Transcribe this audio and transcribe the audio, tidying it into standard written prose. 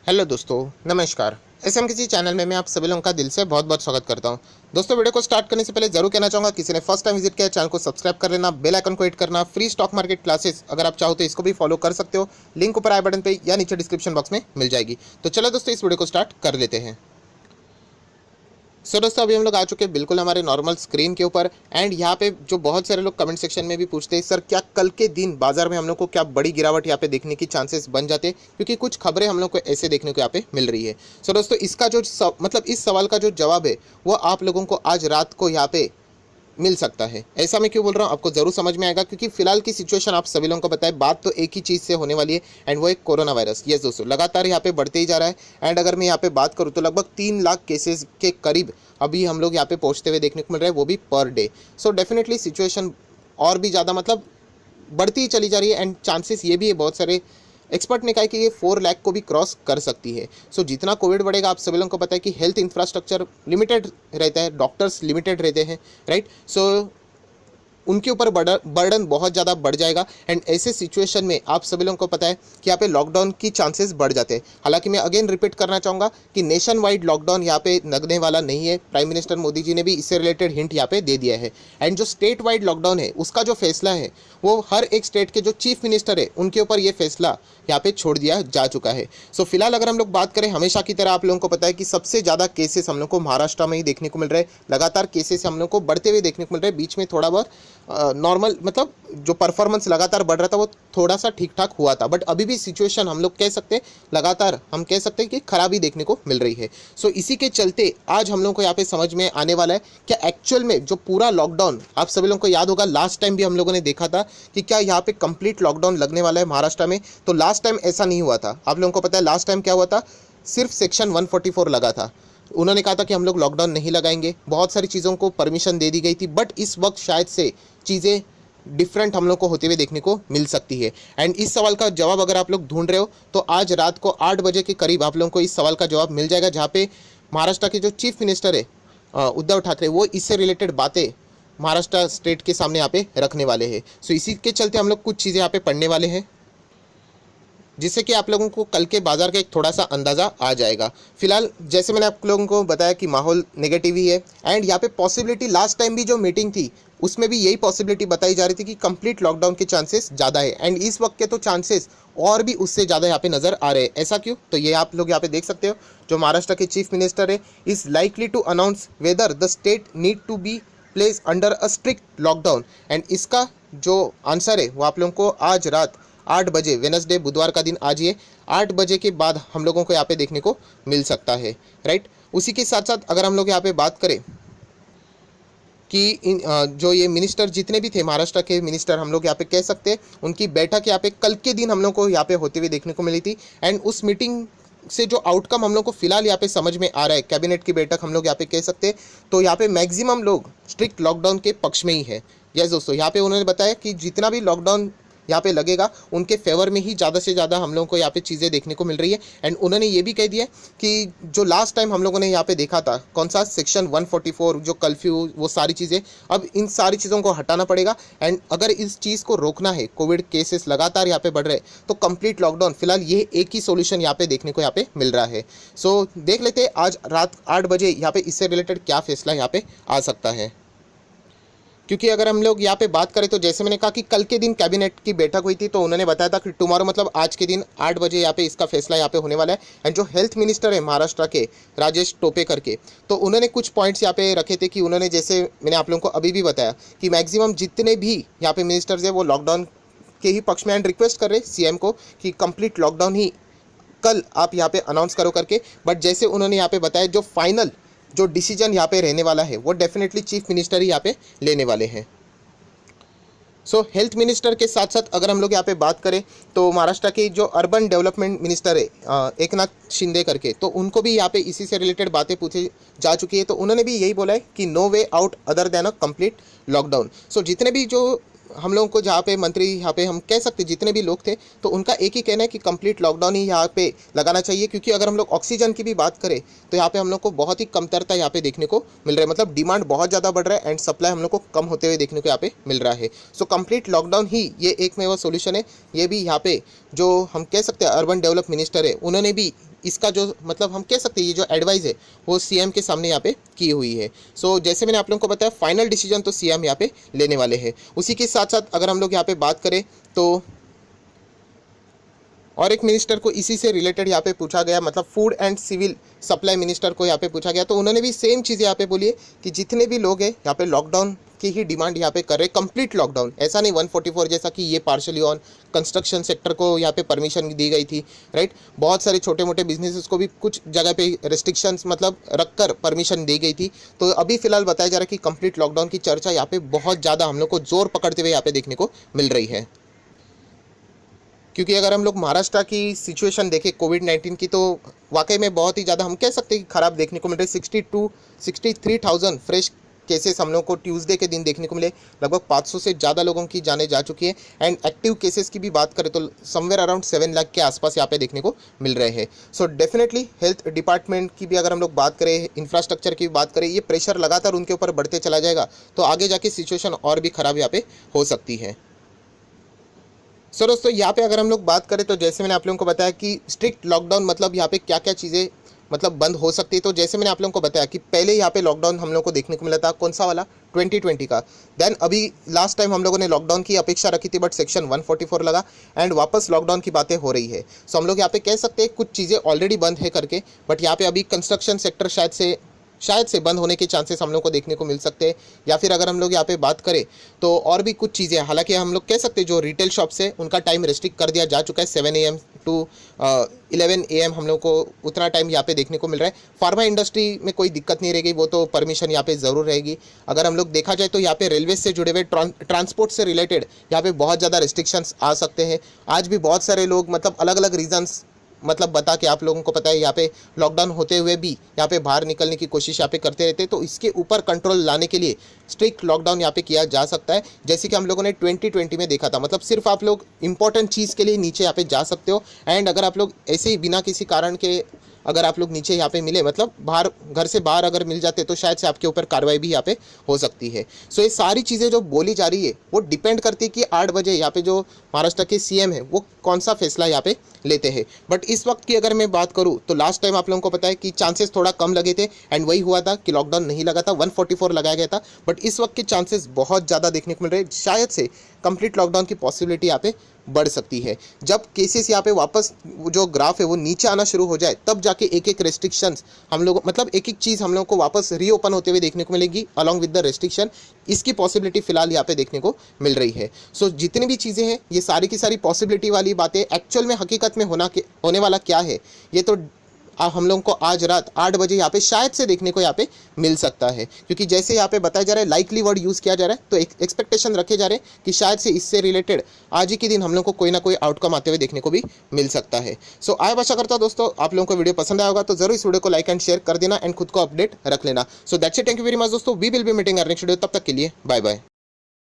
Hello दोस्तों, नमस्कार। किसी चैनल में मैं आप सभी लोगों का दिल से बहुत बहुत स्वागत करता हूं। दोस्तों, वीडियो को स्टार्ट करने से पहले जरूर कहना चाहूँगा, किसी ने फर्स्ट टाइम विजिट किया चैनल को सब्सक्राइब कर लेना, बेल आइकन को हिट करना। फ्री स्टॉक मार्केट क्लासेस अगर आप चाहो तो इसको भी फॉलो कर सकते हो, लिंक ऊपर आई बटन पे या नीचे डिस्क्रिप्शन बॉक्स में मिल जाएगी। तो चलो दोस्तों, इस वीडियो को स्टार्ट कर लेते हैं। सो दोस्तों, अभी हम लोग आ चुके हैं बिल्कुल हमारे नॉर्मल स्क्रीन के ऊपर। एंड यहाँ पे जो बहुत सारे लोग कमेंट सेक्शन में भी पूछते हैं, सर क्या कल के दिन बाजार में हम लोग को क्या बड़ी गिरावट यहाँ पे देखने की चांसेस बन जाते हैं, क्योंकि कुछ खबरें हम लोग को ऐसे देखने को यहाँ पे मिल रही है। सो दोस्तों, इसका जो मतलब इस सवाल का जो जवाब है वो आप लोगों को आज रात को यहाँ पे मिल सकता है। ऐसा मैं क्यों बोल रहा हूँ, आपको जरूर समझ में आएगा, क्योंकि फिलहाल की सिचुएशन आप सभी लोगों को पता है। बात तो एक ही चीज़ से होने वाली है, एंड वो एक कोरोना वायरस। यस दोस्तों, लगातार यहाँ पे बढ़ते ही जा रहा है। एंड अगर मैं यहाँ पे बात करूँ तो लगभग 3 लाख केसेस के करीब अभी हम लोग यहाँ पे पहुँचते हुए देखने को मिल रहा है, वो भी per day. So definitely situation और भी ज़्यादा मतलब बढ़ती ही चली जा रही है। एंड चांसेस ये भी है, बहुत सारे एक्सपर्ट ने कहा है कि ये 4 लाख को भी क्रॉस कर सकती है। सो जितना कोविड बढ़ेगा, आप सभी लोगों को पता है कि हेल्थ इंफ्रास्ट्रक्चर लिमिटेड रहता है, डॉक्टर्स लिमिटेड रहते हैं, राइट। सो उनके ऊपर बर्डन बहुत ज़्यादा बढ़ जाएगा। एंड ऐसे सिचुएशन में आप सभी लोगों को पता है कि यहाँ पे लॉकडाउन की चांसेस बढ़ जाते हैं। हालांकि मैं अगेन रिपीट करना चाहूँगा कि नेशन वाइड लॉकडाउन यहाँ पे लगने वाला नहीं है। प्राइम मिनिस्टर मोदी जी ने भी इससे रिलेटेड हिंट यहाँ पे दे दिया है। एंड जो स्टेट वाइड लॉकडाउन है उसका जो फैसला है वो हर एक स्टेट के जो चीफ मिनिस्टर है उनके ऊपर ये फैसला यहाँ पे छोड़ दिया जा चुका है। सो फिलहाल अगर हम लोग बात करें, हमेशा की तरह आप लोगों को पता है कि सबसे ज़्यादा केसेस हम लोग को महाराष्ट्र में ही देखने को मिल रहे हैं। लगातार केसेस हम लोग को बढ़ते हुए देखने को मिल रहे हैं। बीच में थोड़ा बहुत नॉर्मल मतलब जो परफॉर्मेंस लगातार बढ़ रहा था वो थोड़ा सा ठीक ठाक हुआ था, बट अभी भी सिचुएशन हम लोग कह सकते हैं लगातार हम कह सकते हैं कि खराबी देखने को मिल रही है। सो इसी के चलते आज हम लोग को यहाँ पे समझ में आने वाला है क्या एक्चुअल में जो पूरा लॉकडाउन, आप सभी लोगों को याद होगा लास्ट टाइम भी हम लोगों ने देखा था कि क्या यहाँ पे कंप्लीट लॉकडाउन लगने वाला है महाराष्ट्र में। तो लास्ट टाइम ऐसा नहीं हुआ था। आप लोगों को पता है लास्ट टाइम क्या हुआ था, सिर्फ सेक्शन 144 लगा था। उन्होंने कहा था कि हम लोग लॉकडाउन नहीं लगाएंगे, बहुत सारी चीज़ों को परमिशन दे दी गई थी। बट इस वक्त शायद से चीज़ें डिफरेंट हम लोग को होते हुए देखने को मिल सकती है। एंड इस सवाल का जवाब अगर आप लोग ढूंढ रहे हो तो आज रात को 8 बजे के करीब आप लोगों को इस सवाल का जवाब मिल जाएगा, जहाँ पे महाराष्ट्र के जो चीफ मिनिस्टर है उद्धव ठाकरे, वो इससे रिलेटेड बातें महाराष्ट्र स्टेट के सामने यहाँ पे रखने वाले हैं। सो इसी के चलते हम लोग कुछ चीज़ें यहाँ पे पढ़ने वाले हैं, जिससे कि आप लोगों को कल के बाजार का एक थोड़ा सा अंदाज़ा आ जाएगा। फिलहाल जैसे मैंने आप लोगों को बताया कि माहौल नेगेटिव ही है। एंड यहाँ पे पॉसिबिलिटी लास्ट टाइम भी जो मीटिंग थी उसमें भी यही पॉसिबिलिटी बताई जा रही थी कि कंप्लीट लॉकडाउन के चांसेस ज़्यादा है। एंड इस वक्त के तो चांसेस और भी उससे ज़्यादा यहाँ पे नज़र आ रहे हैं। ऐसा क्यों, तो ये आप लोग यहाँ पे देख सकते हो, जो महाराष्ट्र के चीफ मिनिस्टर है is likely to announce whether the state need to be place under a strict lockdown. And इसका जो आंसर है वो आप लोगों को आज रात 8 बजे, वेनसडे बुधवार का दिन आज ये 8 बजे के बाद हम लोगों को यहाँ पे देखने को मिल सकता है, राइट। उसी के साथ साथ अगर हम लोग यहाँ पे बात करें कि जो ये मिनिस्टर जितने भी थे महाराष्ट्र के मिनिस्टर, हम लोग यहाँ पे कह सकते हैं उनकी बैठक यहाँ पे कल के दिन हम लोग को यहाँ पे होते हुए देखने को मिली थी। एंड उस मीटिंग से जो आउटकम हम लोग को फिलहाल यहाँ पे समझ में आ रहा है, कैबिनेट की बैठक हम लोग यहाँ पे कह सकते हैं, तो यहाँ पे मैक्सिमम लोग स्ट्रिक्ट लॉकडाउन के पक्ष में ही है। यस दोस्तों, यहाँ पे उन्होंने बताया कि जितना भी लॉकडाउन यहाँ पे लगेगा उनके फेवर में ही ज़्यादा से ज़्यादा हम लोगों को यहाँ पे चीज़ें देखने को मिल रही है। एंड उन्होंने ये भी कह दिया कि जो लास्ट टाइम हम लोगों ने यहाँ पे देखा था, कौन सा सेक्शन 144, जो कर्फ्यू, वो सारी चीज़ें, अब इन सारी चीज़ों को हटाना पड़ेगा। एंड अगर इस चीज़ को रोकना है, कोविड केसेस लगातार यहाँ पे बढ़ रहे हैं, तो कंप्लीट लॉकडाउन फिलहाल ये एक ही सोल्यूशन यहाँ पे देखने को यहाँ पे मिल रहा है। सो देख लेते हैं आज रात 8 बजे यहाँ पे इससे रिलेटेड क्या फैसला यहाँ पे आ सकता है। क्योंकि अगर हम लोग यहाँ पे बात करें तो जैसे मैंने कहा कि कल के दिन कैबिनेट की बैठक हुई थी, तो उन्होंने बताया था कि टुमारो मतलब आज के दिन 8 बजे यहाँ पे इसका फैसला यहाँ पे होने वाला है। एंड जो हेल्थ मिनिस्टर है महाराष्ट्र के, राजेश टोपे करके, तो उन्होंने कुछ पॉइंट्स यहाँ पे रखे थे कि उन्होंने, जैसे मैंने आप लोगों को अभी भी बताया कि मैक्सिमम जितने भी यहाँ पे मिनिस्टर्स हैं वो लॉकडाउन के ही पक्ष में। एंड रिक्वेस्ट कर रहे सीएम को कि कंप्लीट लॉकडाउन ही कल आप यहाँ पे अनाउंस करो करके। बट जैसे उन्होंने यहाँ पे बताया, जो फाइनल जो डिसीजन यहाँ पे रहने वाला है वो डेफिनेटली चीफ मिनिस्टर ही यहाँ पे लेने वाले हैं। सो हेल्थ मिनिस्टर के साथ साथ अगर हम लोग यहाँ पे बात करें तो महाराष्ट्र के जो अर्बन डेवलपमेंट मिनिस्टर है एकनाथ शिंदे करके, तो उनको भी यहाँ पे इसी से रिलेटेड बातें पूछी जा चुकी है। तो उन्होंने भी यही बोला है कि no way out other than a complete lockdown. So जितने भी जो हम लोगों को जहाँ पे मंत्री, यहाँ पे हम कह सकते जितने भी लोग थे, तो उनका एक ही कहना है कि कंप्लीट लॉकडाउन ही यहाँ पे लगाना चाहिए। क्योंकि अगर हम लोग ऑक्सीजन की भी बात करें तो यहाँ पे हम लोग को बहुत ही कमतरता यहाँ पे देखने को मिल रहा है। मतलब डिमांड बहुत ज़्यादा बढ़ रहा है एंड सप्लाई हम लोग को कम होते हुए देखने को यहाँ पे मिल रहा है। सो कंप्लीट लॉकडाउन ही ये एक में वो सोल्यूशन है। ये भी यहाँ पे जो हम कह सकते हैं अर्बन डेवलप मिनिस्टर है, उन्होंने भी इसका जो मतलब हम कह सकते हैं ये जो एडवाइस है वो सीएम के सामने यहाँ पे की हुई है। सो जैसे मैंने आप लोगों को बताया, फाइनल डिसीजन तो सीएम यहाँ पे लेने वाले हैं। उसी के साथ साथ अगर हम लोग यहाँ पे बात करें तो और एक मिनिस्टर को इसी से रिलेटेड यहाँ पे पूछा गया, मतलब food and civil supply minister को यहाँ पे पूछा गया, तो उन्होंने भी सेम चीज़ यहाँ पे बोली है कि जितने भी लोग हैं यहाँ पे लॉकडाउन की ही डिमांड यहाँ पे कर रहे, कंप्लीट लॉकडाउन, ऐसा नहीं 144 जैसा कि ये पार्शली ऑन कंस्ट्रक्शन सेक्टर को यहाँ पे परमिशन दी गई थी, राइट। बहुत सारे छोटे मोटे बिजनेसेस को भी कुछ जगह पे रिस्ट्रिक्शंस मतलब रखकर परमिशन दी गई थी। तो अभी फिलहाल बताया जा रहा है कि कंप्लीट लॉकडाउन की चर्चा यहाँ पे बहुत ज़्यादा हम लोग को जोर पकड़ते हुए यहाँ पे देखने को मिल रही है। क्योंकि अगर हम लोग महाराष्ट्र की सिचुएशन देखें कोविड-19 की, तो वाकई में बहुत ही ज़्यादा हम कह सकते हैं कि ख़राब देखने को मिल रही है। 63,000 फ्रेश केसेस हम लोग को ट्यूसडे के दिन देखने को मिले। लगभग 500 से ज़्यादा लोगों की जानें जा चुकी है। एंड एक्टिव केसेस की भी बात करें तो समवेयर अराउंड 7 लाख के आसपास यहाँ पे देखने को मिल रहे हैं। सो डेफिनेटली हेल्थ डिपार्टमेंट की भी अगर हम लोग बात करें, इंफ्रास्ट्रक्चर की बात करें, ये प्रेशर लगातार उनके ऊपर बढ़ते चला जाएगा तो आगे जाके सिचुएशन और भी ख़राब यहाँ पे हो सकती है। सो दोस्तों यहाँ पे अगर हम लोग बात करें तो जैसे मैंने आप लोगों को बताया कि स्ट्रिक्ट लॉकडाउन मतलब यहाँ पे क्या क्या चीज़ें मतलब बंद हो सकती है। तो जैसे मैंने आप लोगों को बताया कि पहले यहाँ पे लॉकडाउन हम लोग को देखने को मिला था, कौन सा वाला, 2020 का। देन अभी लास्ट टाइम हम लोगों ने लॉकडाउन की अपेक्षा रखी थी बट सेक्शन 144 लगा एंड वापस लॉकडाउन की बातें हो रही है। सो हम लोग यहाँ पे कह सकते हैं कुछ चीज़ें ऑलरेडी बंद है करके, बट यहाँ पे अभी कंस्ट्रक्शन सेक्टर शायद से बंद होने के चांसेस हम लोग को देखने को मिल सकते हैं। या फिर अगर हम लोग यहाँ पे बात करें तो और भी कुछ चीज़ें, हालांकि हम लोग कह सकते हैं जो रिटेल शॉप्स है उनका टाइम रिस्ट्रिक्ट कर दिया जा चुका है, 7 AM टू 11 AM हम लोग को उतना टाइम यहाँ पे देखने को मिल रहा है। फार्मा इंडस्ट्री में कोई दिक्कत नहीं रहेगी, वो तो परमिशन यहाँ पे ज़रूर रहेगी। अगर हम लोग देखा जाए तो यहाँ पे रेलवे से जुड़े हुए ट्रांसपोर्ट से रिलेटेड यहाँ पे बहुत ज़्यादा रिस्ट्रिक्शंस आ सकते हैं। आज भी बहुत सारे लोग मतलब अलग अलग रीजंस मतलब बता के, आप लोगों को पता है यहाँ पे लॉकडाउन होते हुए भी यहाँ पे बाहर निकलने की कोशिश यहाँ पे करते रहते हैं। तो इसके ऊपर कंट्रोल लाने के लिए स्ट्रिक्ट लॉकडाउन यहाँ पे किया जा सकता है, जैसे कि हम लोगों ने 2020 में देखा था। मतलब सिर्फ आप लोग इंपॉर्टेंट चीज़ के लिए नीचे यहाँ पे जा सकते हो एंड अगर आप लोग ऐसे ही बिना किसी कारण के अगर आप लोग नीचे यहाँ पे मिले, मतलब बाहर घर से बाहर अगर मिल जाते तो शायद से आपके ऊपर कार्रवाई भी यहाँ पे हो सकती है। सो ये सारी चीज़ें जो बोली जा रही है वो डिपेंड करती है कि 8 बजे यहाँ पे जो महाराष्ट्र के सीएम है वो कौन सा फैसला यहाँ पे लेते हैं। बट इस वक्त की अगर मैं बात करूँ तो लास्ट टाइम आप लोगों को पता है कि चांसेस थोड़ा कम लगे थे एंड वही हुआ था कि लॉकडाउन नहीं लगा था, 144 लगाया गया था। बट इस वक्त के चांसेस बहुत ज़्यादा देखने को मिल रहे हैं, शायद से कंप्लीट लॉकडाउन की पॉसिबिलिटी यहाँ पे बढ़ सकती है। जब केसेस यहाँ पे वापस जो ग्राफ है वो नीचे आना शुरू हो जाए तब जाके एक एक रेस्ट्रिक्शंस हम लोग मतलब एक एक चीज़ हम लोग को वापस रीओपन होते हुए देखने को मिलेगी अलॉन्ग विद द रेस्ट्रिक्शन। इसकी पॉसिबिलिटी फिलहाल यहाँ पे देखने को मिल रही है। सो जितनी भी चीज़ें हैं ये सारी की सारी पॉसिबिलिटी वाली बातें, एक्चुअल में हकीकत में होने वाला क्या है ये तो हम लोगों को आज रात 8 बजे यहाँ पे शायद से देखने को यहाँ पे मिल सकता है। क्योंकि जैसे यहाँ पे बताया जा रहा है, लाइकली वर्ड यूज़ किया जा रहा है, तो एक एक्सपेक्टेशन रखे जा रहे हैं कि शायद से इससे रिलेटेड आज ही के दिन हम लोग को कोई ना कोई आउटकम आते हुए देखने को भी मिल सकता है। सो आय आशा करता हूं दोस्तों आप लोगों को वीडियो पसंद आया होगा, तो जरूर इस वीडियो को लाइक एंड शेयर कर देना एंड खुद को अपडेट रख लेना। So that's it, thank you very much दोस्तों, we will be meeting next video, तब तक के लिए बाय बाय।